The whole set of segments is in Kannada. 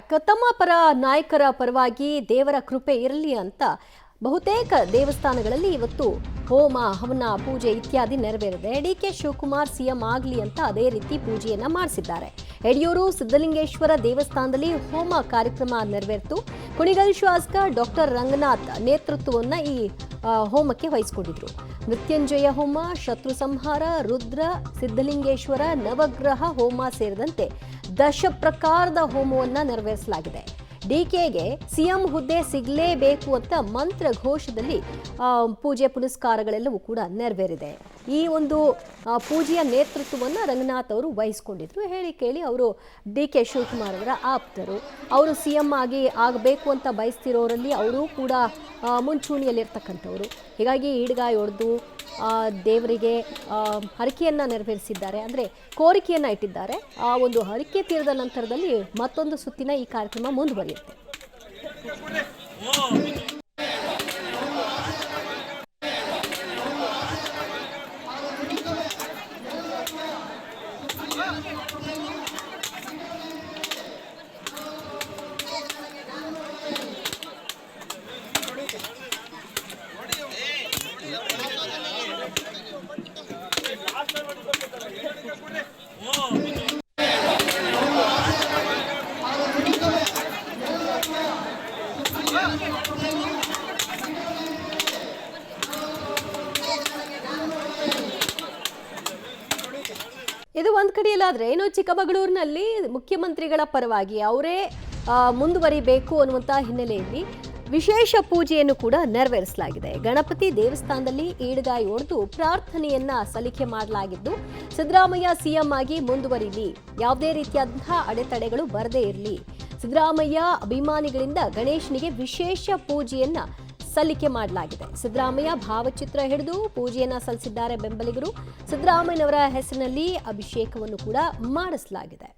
ಬ್ಯಾಕ್. ತಮ್ಮ ಪರ ನಾಯಕರ ಪರವಾಗಿ ದೇವರ ಕೃಪೆ ಇರಲಿ ಅಂತ ಬಹುತೇಕ ದೇವಸ್ಥಾನಗಳಲ್ಲಿ ಇವತ್ತು ಹೋಮ ಹವನ ಪೂಜೆ ಇತ್ಯಾದಿ ನೆರವೇರಿದೆ. ಡಿಕೆ ಶಿವಕುಮಾರ್ ಸಿಎಂ ಆಗಲಿ ಅಂತ ಅದೇ ರೀತಿ ಪೂಜೆಯನ್ನ ಮಾಡಿಸಿದ್ದಾರೆ. ಯಡಿಯೂರು ಸಿದ್ದಲಿಂಗೇಶ್ವರ ದೇವಸ್ಥಾನದಲ್ಲಿ ಹೋಮ ಕಾರ್ಯಕ್ರಮ ನೆರವೇರಿತು. ಕುಣಿಗಲ್ ಶಾಸಕ ಡಾಕ್ಟರ್ ರಂಗನಾಥ್ ನೇತೃತ್ವವನ್ನ ಈ ಹೋಮಕ್ಕೆ ವಹಿಸಿಕೊಂಡಿದ್ರು. ಮೃತ್ಯುಂಜಯ ಹೋಮ, ಶತ್ರು ಸಂಹಾರ, ರುದ್ರ, ಸಿದ್ದಲಿಂಗೇಶ್ವರ ನವಗ್ರಹ ಹೋಮ ಸೇರಿದಂತೆ ದಶ ಪ್ರಕಾರದ ಹೋಮವನ್ನ ನೆರವೇರಿಸಲಾಗಿದೆ. ಡಿಕೆಗೆ ಸಿಎಂ ಹುದ್ದೆ ಸಿಗಲೇಬೇಕು ಅಂತ ಮಂತ್ರ ಘೋಷದಲ್ಲಿ ಪೂಜೆ ಪುನಸ್ಕಾರಗಳೆಲ್ಲವೂ ಕೂಡ ನೆರವೇರಿದೆ. ಈ ಒಂದು ಪೂಜೆಯ ನೇತೃತ್ವವನ್ನು ರಂಗನಾಥ್ ಅವರು ವಹಿಸಿಕೊಂಡಿದ್ರು. ಹೇಳಿ ಕೇಳಿ ಅವರು ಡಿಕೆ ಶಿವಕುಮಾರ್ ಅವರ ಆಪ್ತರು. ಅವರು ಸಿಎಂ ಆಗಬೇಕು ಅಂತ ಬಯಸ್ತಿರೋರಲ್ಲಿ ಅವರು ಕೂಡ ಮುಂಚೂಣಿಯಲ್ಲಿರ್ತಕ್ಕಂಥವ್ರು. ಹೀಗಾಗಿ ಈಡ್ಗಾಯಿ ಹೊಡೆದು ದೇವರಿಗೆ ಹರಕೆಯನ್ನು ನೆರವೇರಿಸಿದ್ದಾರೆ, ಅಂದರೆ ಕೋರಿಕೆಯನ್ನು ಇಟ್ಟಿದ್ದಾರೆ. ಆ ಒಂದು ಹರಕೆ ತೀರಿದ ನಂತರದಲ್ಲಿ ಮತ್ತೊಂದು ಸುತ್ತಿನ ಈ ಕಾರ್ಯಕ್ರಮ ಮುಂದುವರಿಯುತ್ತೆ. ಇದು ಒಂದು ಕಡೆಯಲ್ಲಾದರೆ ಇನ್ನು ಚಿಕ್ಕಮಗಳೂರಿನಲ್ಲಿ ಮುಖ್ಯಮಂತ್ರಿಗಳ ಪರವಾಗಿ ಅವರೇ ಮುಂದುವರಿಬೇಕು ಅನ್ನುವಂಥ ಹಿನ್ನೆಲೆಯಲ್ಲಿ ವಿಶೇಷ ಪೂಜೆಯನ್ನು ಕೂಡ ನೆರವೇರಿಸಲಾಗಿದೆ. ಗಣಪತಿ ದೇವಸ್ಥಾನದಲ್ಲಿ ಈಡ್ಗಾಯಿ ಹೊಡೆದು ಪ್ರಾರ್ಥನೆಯನ್ನ ಸಲ್ಲಿಕೆ ಮಾಡಲಾಗಿದ್ದು, ಸಿದ್ದರಾಮಯ್ಯ ಸಿಎಂ ಆಗಿ ಮುಂದುವರಿಲಿ, ಯಾವುದೇ ರೀತಿಯಾದಂತಹ ಅಡೆತಡೆಗಳು ಬರದೇ ಇರಲಿ, ಸಿದ್ದರಾಮಯ್ಯ ಅಭಿಮಾನಿಗಳಿಂದ ಗಣೇಶನಿಗೆ ವಿಶೇಷ ಪೂಜೆಯನ್ನ ಸಲ್ಲಿಕೆ ಮಾಡಲಾಗಿದೆ. ಸಿದ್ದರಾಮಯ್ಯ ಭಾವಚಿತ್ರ ಹಿಡಿದು ಪೂಜೆಯನ್ನ ಸಲ್ಲಿಸಿದ್ದಾರೆ ಬೆಂಬಲಿಗರು. ಸಿದ್ದರಾಮಯ್ಯನವರ ಹೆಸರಿನಲ್ಲಿ ಅಭಿಷೇಕವನ್ನು ಕೂಡ ಮಾಡಿಸಲಾಗಿದೆ.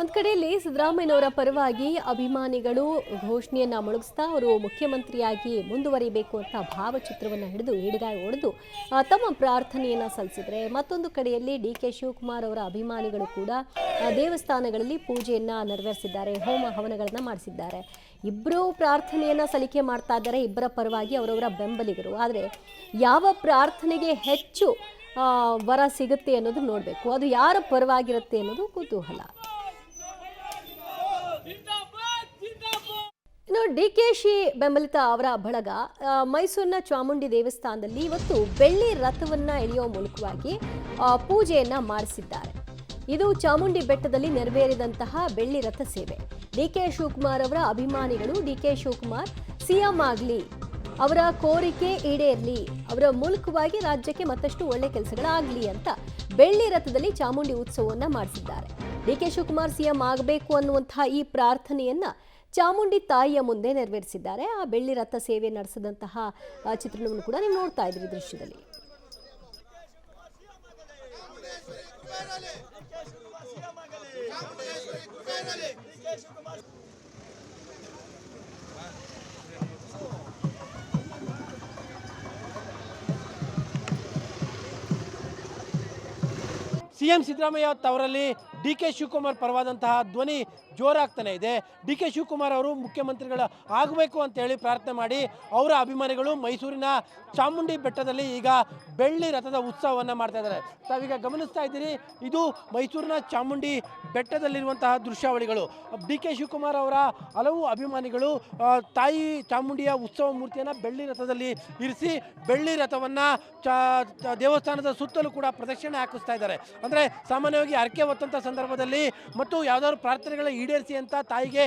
ಒಂದು ಕಡೆಯಲ್ಲಿ ಸಿದ್ದರಾಮಯ್ಯನವರ ಪರವಾಗಿ ಅಭಿಮಾನಿಗಳು ಘೋಷಣೆಯನ್ನ ಮೊಳಗಿಸ್ತಾ ಅವರು ಮುಖ್ಯಮಂತ್ರಿಯಾಗಿ ಮುಂದುವರಿಬೇಕು ಅಂತ ಭಾವಚಿತ್ರವನ್ನು ಹಿಡಿದು ಈಡ್ಗಾಯಿ ಹೊಡೆದು ತಮ್ಮ ಪ್ರಾರ್ಥನೆಯನ್ನ ಸಲ್ಲಿಸಿದ್ರೆ, ಮತ್ತೊಂದು ಕಡೆಯಲ್ಲಿ ಡಿಕೆ ಶಿವಕುಮಾರ್ ಅವರ ಅಭಿಮಾನಿಗಳು ಕೂಡ ದೇವಸ್ಥಾನಗಳಲ್ಲಿ ಪೂಜೆಯನ್ನ ನೆರವೇರಿಸಿದ್ದಾರೆ, ಹೋಮ ಹವನಗಳನ್ನ ಮಾಡಿಸಿದ್ದಾರೆ. ಇಬ್ಬರು ಪ್ರಾರ್ಥನೆಯನ್ನ ಸಲ್ಲಿಕೆ ಮಾಡ್ತಾ ಇದ್ದಾರೆ, ಇಬ್ಬರ ಪರವಾಗಿ ಅವರವರ ಬೆಂಬಲಿಗರು. ಆದರೆ ಯಾವ ಪ್ರಾರ್ಥನೆಗೆ ಹೆಚ್ಚು ವರ ಸಿಗುತ್ತೆ ಅನ್ನೋದು ನೋಡಬೇಕು, ಅದು ಯಾರ ಪರವಾಗಿರುತ್ತೆ ಅನ್ನೋದು ಕುತೂಹಲ. ಇನ್ನು ಡಿಕೆಶಿ ಬೆಂಬಲಿತ ಅವರ ಬಳಗ ಮೈಸೂರಿನ ಚಾಮುಂಡಿ ದೇವಸ್ಥಾನದಲ್ಲಿ ಇವತ್ತು ಬೆಳ್ಳಿ ರಥವನ್ನ ಎಳೆಯುವ ಮೂಲಕವಾಗಿ ಪೂಜೆಯನ್ನ ಮಾಡಿಸಿದ್ದಾರೆ. ಇದು ಚಾಮುಂಡಿ ಬೆಟ್ಟದಲ್ಲಿ ನೆರವೇರಿದಂತಹ ಬೆಳ್ಳಿ ರಥ ಸೇವೆ. ಡಿಕೆ ಶಿವಕುಮಾರ್ ಅವರ ಅಭಿಮಾನಿಗಳು ಡಿಕೆ ಶಿವಕುಮಾರ್ ಸಿಎಂ ಆಗಲಿ, ಅವರ ಕೋರಿಕೆ ಈಡೇರಲಿ, ಅವರ ಮೂಲಕವಾಗಿ ರಾಜ್ಯಕ್ಕೆ ಮತ್ತಷ್ಟು ಒಳ್ಳೆ ಕೆಲಸಗಳಾಗಲಿ ಅಂತ ಬೆಳ್ಳಿ ರಥದಲ್ಲಿ ಚಾಮುಂಡಿ ಉತ್ಸವವನ್ನು ಮಾಡಿಸಿದ್ದಾರೆ. ಡಿಕೆ ಶಿವಕುಮಾರ್ ಸಿಎಂ ಆಗಬೇಕು ಅನ್ನುವಂತಹ ಈ ಪ್ರಾರ್ಥನೆಯನ್ನ ಚಾಮುಂಡಿ ತಾಯಿಯ ಮುಂದೆ ನೆರವೇರಿಸಿದ್ದಾರೆ. ಆ ಬೆಳ್ಳಿ ರಥ ಸೇವೆ ನಡೆಸಿದಂತಹ ಚಿತ್ರಣವನ್ನು ಕೂಡ ನೀವು ನೋಡ್ತಾ ಇದ್ರಿ ದೃಶ್ಯದಲ್ಲಿ. ಸಿಎಂ ಸಿದ್ದರಾಮಯ್ಯ ಅವರಲ್ಲಿ ಡಿಕೆ ಶಿವಕುಮಾರ್ ಪರವಾದಂತಹ ಧ್ವನಿ ಜೋರಾಗ್ತಾನೆ ಇದೆ. ಡಿಕೆ ಶಿವಕುಮಾರ್ ಅವರು ಮುಖ್ಯಮಂತ್ರಿಗಳ ಆಗಬೇಕು ಅಂತೇಳಿ ಪ್ರಾರ್ಥನೆ ಮಾಡಿ ಅವರ ಅಭಿಮಾನಿಗಳು ಮೈಸೂರಿನ ಚಾಮುಂಡಿ ಬೆಟ್ಟದಲ್ಲಿ ಈಗ ಬೆಳ್ಳಿ ರಥದ ಉತ್ಸವವನ್ನು ಮಾಡ್ತಾ ಇದ್ದಾರೆ. ತಾವೀಗ ಗಮನಿಸ್ತಾ ಇದ್ದೀರಿ, ಇದು ಮೈಸೂರಿನ ಚಾಮುಂಡಿ ಬೆಟ್ಟದಲ್ಲಿರುವಂತಹ ದೃಶ್ಯಾವಳಿಗಳು. ಡಿಕೆ ಶಿವಕುಮಾರ್ ಅವರ ಹಲವು ಅಭಿಮಾನಿಗಳು ತಾಯಿ ಚಾಮುಂಡಿಯ ಉತ್ಸವ ಮೂರ್ತಿಯನ್ನು ಬೆಳ್ಳಿ ರಥದಲ್ಲಿ ಇರಿಸಿ ಬೆಳ್ಳಿ ರಥವನ್ನು ದೇವಸ್ಥಾನದ ಸುತ್ತಲೂ ಕೂಡ ಪ್ರದಕ್ಷಿಣೆ ಹಾಕಿಸ್ತಾ ಇದ್ದಾರೆ. ಅಂದರೆ ಸಾಮಾನ್ಯವಾಗಿ ಹರಕೆ ಹೊತ್ತಂಥ ಸಂದರ್ಭದಲ್ಲಿ ಮತ್ತು ಯಾವುದಾದ್ರು ಪ್ರಾರ್ಥನೆಗಳ ಈಡೇರಿಸಿ ಅಂತ ತಾಯಿಗೆ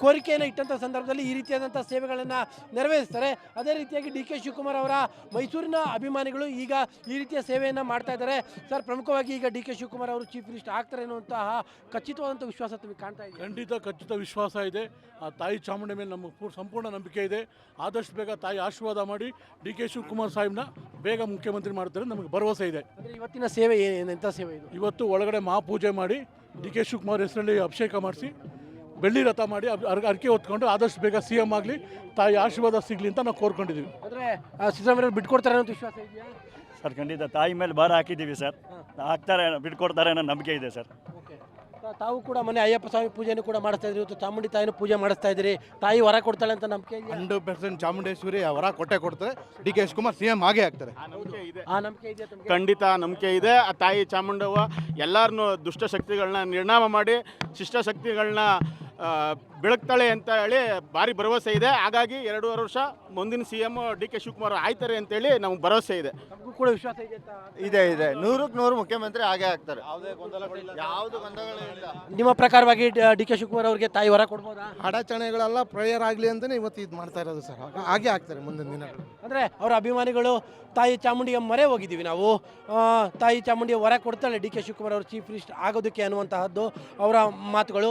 ಕೋರಿಕೆಯನ್ನು ಇಟ್ಟಂಥ ಸಂದರ್ಭದಲ್ಲಿ ಈ ರೀತಿಯಾದಂಥ ಸೇವೆಗಳನ್ನು ನೆರವೇರಿಸ್ತಾರೆ. ಅದೇ ರೀತಿಯಾಗಿ ಡಿ ಕೆ ಶಿವಕುಮಾರ್ ಅವರ ಮೈಸೂರಿನ ಅಭಿಮಾನಿಗಳು ಈಗ ಈ ರೀತಿಯ ಸೇವೆಯನ್ನು ಮಾಡ್ತಾ ಇದ್ದಾರೆ. ಸರ್, ಪ್ರಮುಖವಾಗಿ ಈಗ ಡಿ ಕೆ ಶಿವಕುಮಾರ್ ಅವರು ಚೀಫ್ ಮಿನಿಸ್ಟರ್ ಆಗ್ತಾರೆ ಅನ್ನುವಂತಹ ಖಚಿತವಾದಂಥ ವಿಶ್ವಾಸ ತಮಗೆ ಕಾಣ್ತಾ ಇದೆ? ಖಂಡಿತ ಖಚಿತ ವಿಶ್ವಾಸ ಇದೆ. ಆ ತಾಯಿ ಚಾಮುಂಡಿ ಮೇಲೆ ನಮಗೆ ಸಂಪೂರ್ಣ ನಂಬಿಕೆ ಇದೆ. ಆದಷ್ಟು ಬೇಗ ತಾಯಿ ಆಶೀರ್ವಾದ ಮಾಡಿ ಡಿ ಕೆ ಶಿವಕುಮಾರ್ ಸಾಹೇಬ್ನ ಬೇಗ ಮುಖ್ಯಮಂತ್ರಿ ಮಾಡ್ತಾರೆ, ನಮಗೆ ಭರವಸೆ ಇದೆ. ಅಂದರೆ ಇವತ್ತಿನ ಸೇವೆ ಎಂಥ ಸೇವೆ ಇದು? ಇವತ್ತು ಒಳಗಡೆ ಮಹಾಪೂಜೆ ಮಾಡಿ ಡಿ ಕೆ ಶಿವಕುಮಾರ್ ಹೆಸರಲ್ಲಿ ಅಭಿಷೇಕ ಮಾಡಿಸಿ ಬೆಳ್ಳಿ ರಥ ಮಾಡಿ ಅರ್ಕೆ ಹೊತ್ಕೊಂಡು ಆದಷ್ಟು ಬೇಗ CM ಆಗಲಿ, ತಾಯಿ ಆಶೀರ್ವಾದ ಸಿಗಲಿ ಅಂತ ನಾವು ಕೋರ್ಕೊಂಡಿದ್ದೀವಿ. ಅಂದರೆ ಸಿದ್ದರಾಮಯ್ಯ ಬಿಟ್ಕೊಡ್ತಾರೆ ಅನ್ನೋ ವಿಶ್ವಾಸ ಇದೆಯಾ? ಸರ್, ಖಂಡಿತ ತಾಯಿ ಮೇಲೆ ಭಾರ ಹಾಕಿದ್ದೀವಿ ಸರ್. ಹಾಕ್ತಾರೆ, ಬಿಟ್ಕೊಡ್ತಾರೆ ಅನ್ನೋ ನಂಬಿಕೆ ಇದೆ ಸರ್. ಓಕೆ. ತಾವು ಕೂಡ ಮೊನ್ನೆ ಅಯ್ಯಪ್ಪ ಸ್ವಾಮಿ ಪೂಜೆನೂ ಕೂಡ ಮಾಡಿಸ್ತಾ ಇದ್ರಿ, ಇವತ್ತು ಚಾಮುಂಡಿ ತಾಯಿನೂ ಪೂಜೆ ಮಾಡಿಸ್ತಾ ಇದ್ರಿ. ತಾಯಿ ವರ ಕೊಡ್ತಾಳೆ ಅಂತ ನಂಬಿಕೆ ಇದೆಯಾ? 100% ಚಾಮುಂಡೇಶ್ವರಿ ಅವರ ಕೊಟ್ಟೆ ಕೊಡ್ತಾರೆ. ಡಿ ಕೆ ಶಿವಕುಮಾರ್ CM ಆಗೇ ಆಗ್ತಾರೆ. ಆ ನಂಬಿಕೆ ಇದೆಯಾ ತಮಗೆ? ಖಂಡಿತ ನಂಬಿಕೆ ಇದೆ. ಆ ತಾಯಿ ಚಾಮುಂಡವ್ವ ಎಲ್ಲರನ್ನೂ ದುಷ್ಟಶಕ್ತಿಗಳನ್ನ ನಿರ್ನಾಮ ಮಾಡಿ ಶಿಷ್ಟಶಕ್ತಿಗಳನ್ನ ಬೆಳಗ್ತಾಳೆ ಅಂತ ಹೇಳಿ ಭಾರಿ ಭರವಸೆ ಇದೆ. ಹಾಗಾಗಿ 2.5 ವರ್ಷ ಮುಂದಿನ CM ಡಿ ಕೆ ಶಿವಕುಮಾರ್ ಆಯ್ತಾರೆ ಅಂತೇಳಿ ನಮ್ಗೆ ಭರವಸೆ ಇದೆ. ನಮಗೂ ಕೂಡ ವಿಶ್ವಾಸ ಇದೆ ಅಂತ? ಇದೆ 100ಕ್ಕೆ 100 ಮುಖ್ಯಮಂತ್ರಿ ಆಗೇ ಆಗ್ತಾರೆ. ಯಾವುದು ಗೊಂದಲಗಳಿಲ್ಲ. ನಿಮ್ಮ ಪ್ರಕಾರವಾಗಿ ಡಿ ಕೆ ಶಿವಕುಮಾರ್ ಅವರಿಗೆ ತಾಯಿ ವರ ಕೊಡ್ಬೋದಾ? ಅಡಚಣೆಗಳೆಲ್ಲ ಪ್ರೇಯರ್ ಆಗಲಿ ಅಂತಲೇ ಇವತ್ತು ಇದು ಮಾಡ್ತಾ ಇರೋದು ಸರ್. ಹಾಗೆ ಆಗ್ತಾರೆ ಮುಂದಿನ ದಿನಗಳು. ಅಂದರೆ ಅವರ ಅಭಿಮಾನಿಗಳು ತಾಯಿ ಚಾಮುಂಡಿಯ ಮೊರೆ ಹೋಗಿದ್ದೀವಿ ನಾವು, ತಾಯಿ ಚಾಮುಂಡಿಯ ವರ ಕೊಡ್ತಾಳೆ ಡಿ ಕೆ ಶಿವಕುಮಾರ್ ಅವರು ಚೀಫ್ ಮಿನಿಸ್ಟರ್ ಆಗೋದಕ್ಕೆ ಅನ್ನುವಂತಹದ್ದು ಅವರ ಮಾತುಗಳು.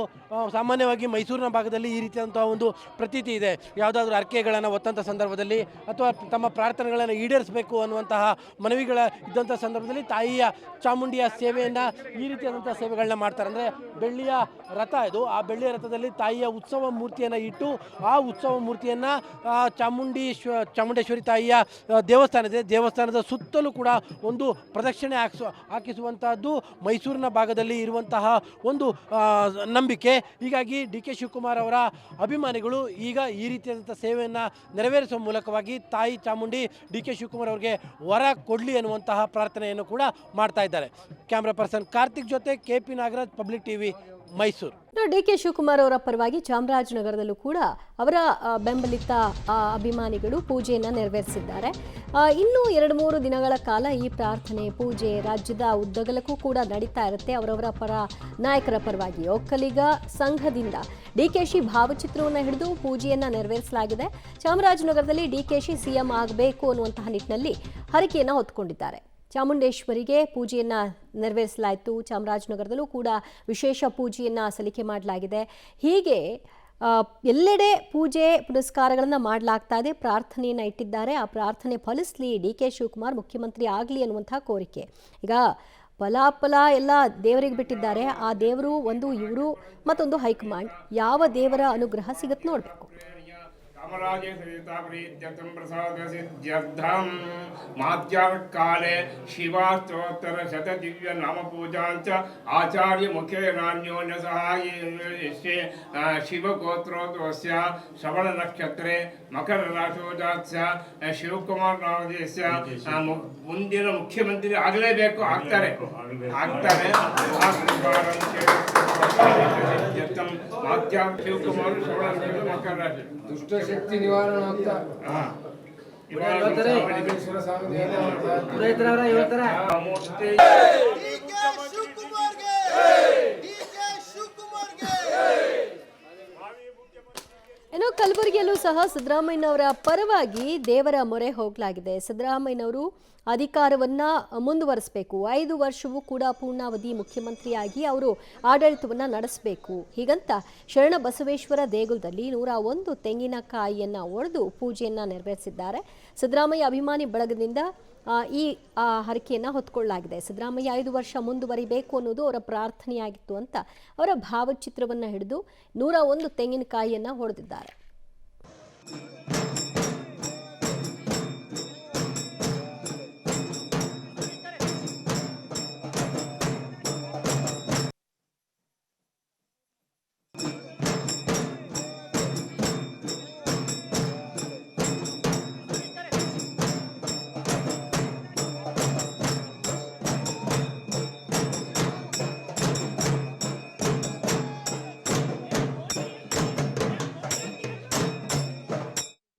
ಸಾಮಾನ್ಯವಾಗಿ ಮೈಸೂರಿನ ಭಾಗದಲ್ಲಿ ಈ ರೀತಿಯಾದಂಥ ಒಂದು ಪ್ರತೀತಿ ಇದೆ. ಯಾವುದಾದ್ರೂ ಅರ್ಕೆಗಳನ್ನು ಹೊತ್ತಂಥ ಸಂದರ್ಭದಲ್ಲಿ ಅಥವಾ ತಮ್ಮ ಪ್ರಾರ್ಥನೆಗಳನ್ನು ಈಡೇರಿಸಬೇಕು ಅನ್ನುವಂತಹ ಮನವಿಗಳ ಇದ್ದಂಥ ಸಂದರ್ಭದಲ್ಲಿ ತಾಯಿಯ ಚಾಮುಂಡಿಯ ಸೇವೆಯನ್ನು ಈ ರೀತಿಯಾದಂಥ ಸೇವೆಗಳನ್ನ ಮಾಡ್ತಾರೆ. ಅಂದರೆ ಬೆಳ್ಳಿಯ ರಥ ಇದು, ಆ ಬೆಳ್ಳಿಯ ರಥದಲ್ಲಿ ತಾಯಿಯ ಉತ್ಸವ ಮೂರ್ತಿಯನ್ನು ಇಟ್ಟು ಆ ಉತ್ಸವ ಮೂರ್ತಿಯನ್ನು ಚಾಮುಂಡೇಶ್ವರಿ ತಾಯಿಯ ದೇವಸ್ಥಾನ ಇದೆ, ದೇವಸ್ಥಾನದ ಸುತ್ತಲೂ ಕೂಡ ಒಂದು ಪ್ರದಕ್ಷಿಣೆ ಹಾಕಿಸುವಂತಹದ್ದು ಮೈಸೂರಿನ ಭಾಗದಲ್ಲಿ ಇರುವಂತಹ ಒಂದು ನಂಬಿಕೆ. ಹೀಗಾಗಿ ಡಿ ಕೆ ಶಿವಕುಮಾರ್ ಅವರ ಅಭಿಮಾನಿಗಳು ಈಗ ಈ ರೀತಿಯಾದಂಥ ಸೇವೆಯನ್ನು ನೆರವೇರಿಸುವ ಮೂಲಕವಾಗಿ ತಾಯಿ ಚಾಮುಂಡಿ ಡಿ ಕೆ ಶಿವಕುಮಾರ್ ಅವರಿಗೆ ವರ ಕೊಡಲಿ ಅನ್ನುವಂತಹ ಪ್ರಾರ್ಥನೆಯನ್ನು ಕೂಡ ಮಾಡ್ತಾ ಇದ್ದಾರೆ. ಕ್ಯಾಮ್ರಾ ಪರ್ಸನ್ ಕಾರ್ತಿಕ್ ಜೊತೆ KP Nagaraj, public TV, Mysuru. D K Shivakumar ಅವರ ಪರವಾಗಿ ಚಾಮರಾಜನಗರದಲ್ಲೂ ಕೂಡ ಅವರ ಬೆಂಬಲಿತ ಅಭಿಮಾನಿಗಳು ಪೂಜೆಯನ್ನು ನೆರವೇರಿಸಿದ್ದಾರೆ. ಇನ್ನೂ 2-3 ದಿನಗಳ ಕಾಲ ಈ ಪ್ರಾರ್ಥನೆ ಪೂಜೆ ರಾಜ್ಯದ ಉದ್ದಗಲಕ್ಕೂ ಕೂಡ ನಡೀತಾ ಇರುತ್ತೆ. ಅವರವರ ಪರ ನಾಯಕರ ಪರವಾಗಿ ಒಕ್ಕಲಿಗ ಸಂಘದಿಂದ DKಶಿ ಭಾವಚಿತ್ರವನ್ನು ಹಿಡಿದು ಪೂಜೆಯನ್ನು ನೆರವೇರಿಸಲಾಗಿದೆ. ಚಾಮರಾಜನಗರದಲ್ಲಿ DKಶಿ CM ಆಗಬೇಕು ಅನ್ನುವಂತಹ ನಿಟ್ಟಿನಲ್ಲಿ ಹರಕೆಯನ್ನು ಹೊತ್ತುಕೊಂಡಿದ್ದಾರೆ. ಚಾಮುಂಡೇಶ್ವರಿಗೆ ಪೂಜೆಯನ್ನು ನೆರವೇರಿಸಲಾಯಿತು. ಚಾಮರಾಜನಗರದಲ್ಲೂ ಕೂಡ ವಿಶೇಷ ಪೂಜೆಯನ್ನು ಸಲ್ಲಿಕೆ ಮಾಡಲಾಗಿದೆ. ಹೀಗೆ ಎಲ್ಲೆಡೆ ಪೂಜೆ ಪುನಸ್ಕಾರಗಳನ್ನು ಮಾಡಲಾಗ್ತಾ ಇದೆ. ಪ್ರಾರ್ಥನೆಯನ್ನು ಇಟ್ಟಿದ್ದಾರೆ. ಆ ಪ್ರಾರ್ಥನೆ ಫಲಿಸಲಿ, DK ಶಿವಕುಮಾರ್ ಮುಖ್ಯಮಂತ್ರಿ ಆಗಲಿ ಅನ್ನುವಂಥ ಕೋರಿಕೆ. ಈಗ ಫಲಾಫಲ ಎಲ್ಲ ದೇವರಿಗೆ ಬಿಟ್ಟಿದ್ದಾರೆ. ಆ ದೇವರು ಒಂದು, ಇವರು ಮತ್ತೊಂದು ಹೈಕಮಾಂಡ್. ಯಾವ ದೇವರ ಅನುಗ್ರಹ ಸಿಗುತ್ತೆ ನೋಡಬೇಕು. कामराजे सहिताप्रीत्यर्थं प्रसादसिद्ध्यर्थं माध्याकाले शिवास्तोत्तर शतदिव्य नामपूजाञ्च आचार्यमुखेनान्योन्यसहाय्ये शिवगोत्रोद्भवस्य श्रवणनक्षत्रे मकरराशोजास्य शिवकुमार नामधेयस्य ಮುಂದಿನ ಮುಖ್ಯಮಂತ್ರಿ ಆಗಲೇಬೇಕು, ಆಗ್ತಾರೆ. ಶಿವಕುಮಾರ್ ದುಷ್ಟಶಕ್ತಿ ನಿವಾರಣೆ ಅಂತ ಇನ್ನು ಕಲಬುರಗಿಯಲ್ಲೂ ಸಹ ಸಿದ್ದರಾಮಯ್ಯನವರ ಪರವಾಗಿ ದೇವರ ಮೊರೆ ಹೋಗಲಾಗಿದೆ. ಸಿದ್ದರಾಮಯ್ಯನವರು ಅಧಿಕಾರವನ್ನ ಮುಂದುವರಿಸಬೇಕು, 5 ವರ್ಷವೂ ಕೂಡ ಪೂರ್ಣಾವಧಿ ಮುಖ್ಯಮಂತ್ರಿಯಾಗಿ ಅವರು ಆಡಳಿತವನ್ನ ನಡೆಸಬೇಕು. ಹೀಗಂತ ಶರಣ ಬಸವೇಶ್ವರ ದೇಗುಲದಲ್ಲಿ 101 ತೆಂಗಿನಕಾಯಿಯನ್ನ ಒಡೆದು ಪೂಜೆಯನ್ನ ನೆರವೇರಿಸಿದ್ದಾರೆ. ಸಿದ್ದರಾಮಯ್ಯ ಅಭಿಮಾನಿ ಬಳಗದಿಂದ ಈ ಹರಕೆಯನ್ನು ಹೊತ್ಕೊಳ್ಳಲಾಗಿದೆ. ಸಿದ್ದರಾಮಯ್ಯ 5 ವರ್ಷ ಮುಂದುವರಿಬೇಕು ಅನ್ನೋದು ಅವರ ಪ್ರಾರ್ಥನೆಯಾಗಿತ್ತು ಅಂತ ಅವರ ಭಾವಚಿತ್ರವನ್ನು ಹಿಡಿದು 101 ತೆಂಗಿನಕಾಯಿಯನ್ನು ಹೊಡೆದಿದ್ದಾರೆ.